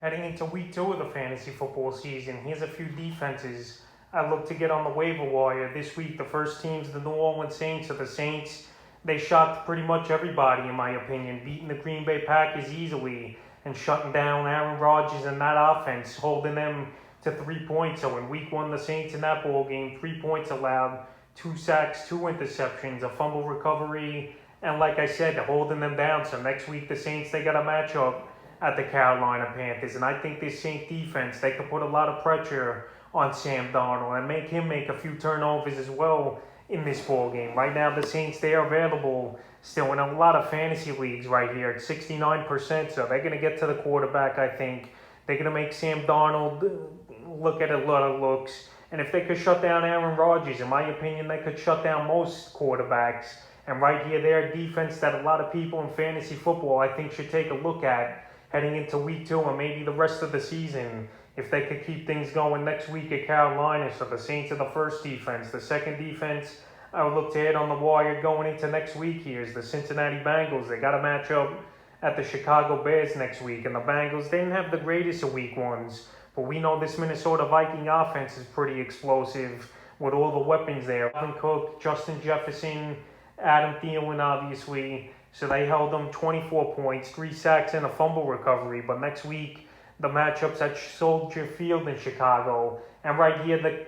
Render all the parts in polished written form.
Heading into week 2 of the fantasy football season, here's a few defenses I look to get on the waiver wire. This week, the first team's the New Orleans Saints. So the Saints, they shocked pretty much everybody, in my opinion, beating the Green Bay Packers easily and shutting down Aaron Rodgers and that offense, holding them to 3 points. So in week 1, the Saints in that ball game, 3 points allowed, 2 sacks, 2 interceptions, a fumble recovery, and like I said, holding them down. So next week, the Saints, they got a matchup at the Carolina Panthers. And I think this Saints defense, they could put a lot of pressure on Sam Darnold and make him make a few turnovers as well in this ball game. Right now, the Saints, they are available still in a lot of fantasy leagues right here at 69%. So they're going to get to the quarterback, I think. They're going to make Sam Darnold look at a lot of looks. And if they could shut down Aaron Rodgers, in my opinion, they could shut down most quarterbacks. And right here, they're a defense that a lot of people in fantasy football, I think, should take a look at heading into week 2 and maybe the rest of the season, if they could keep things going next week at Carolina. So the Saints are the first defense. The second defense I would look to hit on the wire going into next week here is the Cincinnati Bengals. They got a matchup at the Chicago Bears next week. And the Bengals, they didn't have the greatest of week 1s. But we know this Minnesota Viking offense is pretty explosive with all the weapons there. Dalvin Cook, Justin Jefferson, Adam Thielen, obviously. So they held them 24 points, 3 sacks, and a fumble recovery. But next week, the matchup's at Soldier Field in Chicago. And right here, the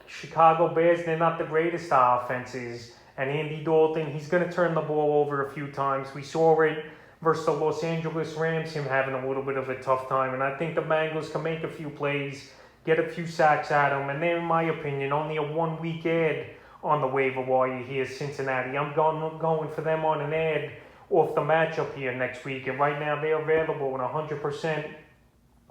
Chicago Bears, they're not the greatest offenses. And Andy Dalton, he's going to turn the ball over a few times. We saw it versus the Los Angeles Rams, him having a little bit of a tough time. And I think the Bengals can make a few plays, get a few sacks at him. And they're, in my opinion, only a 1-week ad on the waiver wire here, Cincinnati. I'm going for them on an ad off the matchup here next week. And right now, they're available in 100%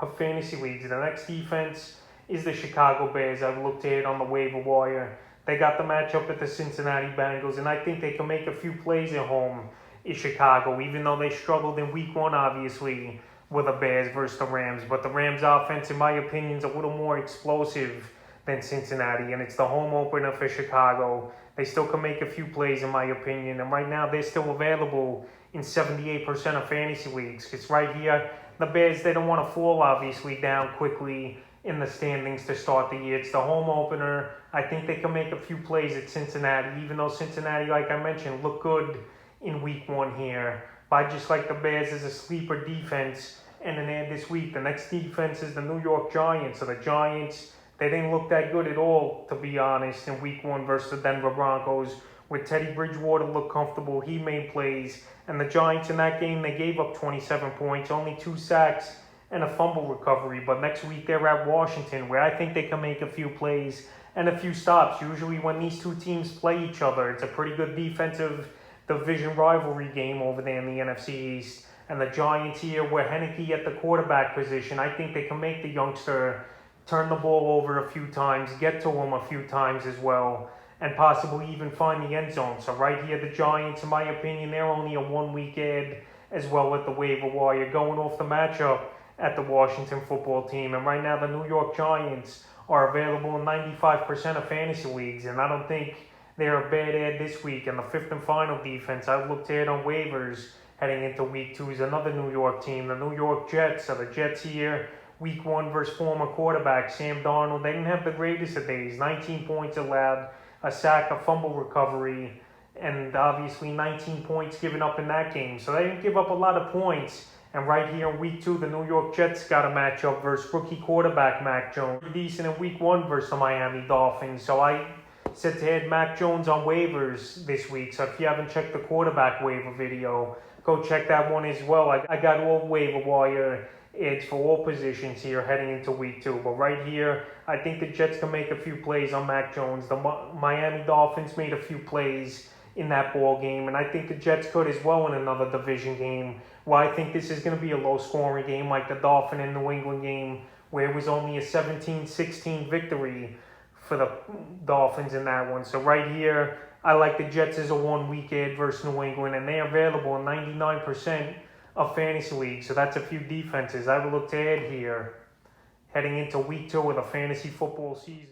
of fantasy leagues. The next defense is the Chicago Bears. I've looked at it on the waiver wire. They got the matchup at the Cincinnati Bengals, and I think they can make a few plays at home in Chicago, even though they struggled in week 1, obviously, with the Bears versus the Rams. But the Rams offense, in my opinion, is a little more explosive than Cincinnati, and it's the home opener for Chicago. They still can make a few plays, in my opinion, and right now they're still available in 78% of fantasy leagues. Because right here, the Bears, they don't want to fall, obviously, down quickly in the standings to start the year. It's the home opener. I think they can make a few plays at Cincinnati, even though Cincinnati, like I mentioned, looked good in week 1 here. But I just like the Bears as a sleeper defense and an ad this week. The next defense is the New York Giants. So the Giants, they didn't look that good at all, to be honest, in week 1 versus the Denver Broncos. With Teddy Bridgewater looked comfortable, he made plays. And the Giants in that game, they gave up 27 points, only 2 sacks and a fumble recovery. But next week they're at Washington, where I think they can make a few plays and a few stops. Usually when these two teams play each other, it's a pretty good defensive division rivalry game over there in the NFC East. And the Giants here, where Heineke at the quarterback position, I think they can make the youngster turn the ball over a few times, get to him a few times as well, and possibly even find the end zone. So right here, the Giants, in my opinion, they're only a 1-week ad as well at the waiver wire, going off the matchup at the Washington football team. And right now, the New York Giants are available in 95% of fantasy leagues, and I don't think they're a bad ad this week. And the fifth and final defense I looked at on waivers heading into week 2 is another New York team, the New York Jets. So the Jets here, week 1 versus former quarterback Sam Darnold, they didn't have the greatest of days. 19 points allowed, a sack, a fumble recovery, and obviously 19 points given up in that game. So they didn't give up a lot of points. And right here in week 2, the New York Jets got a matchup versus rookie quarterback Mac Jones. Decent in week 1 versus the Miami Dolphins. So I said to add Mac Jones on waivers this week. So if you haven't checked the quarterback waiver video, go check that one as well. I got all waiver wire ads for all positions here heading into week 2. But right here, I think the Jets can make a few plays on Mac Jones. The Miami Dolphins made a few plays in that ball game, and I think the Jets could as well in another division game. Well, I think this is going to be a low-scoring game like the Dolphin and New England game, where it was only a 17-16 victory for the Dolphins in that one. So right here, I like the Jets as a 1-week ad versus New England, and they're available in 99% of fantasy leagues. So that's a few defenses I would look to add here heading into week 2 of the fantasy football season.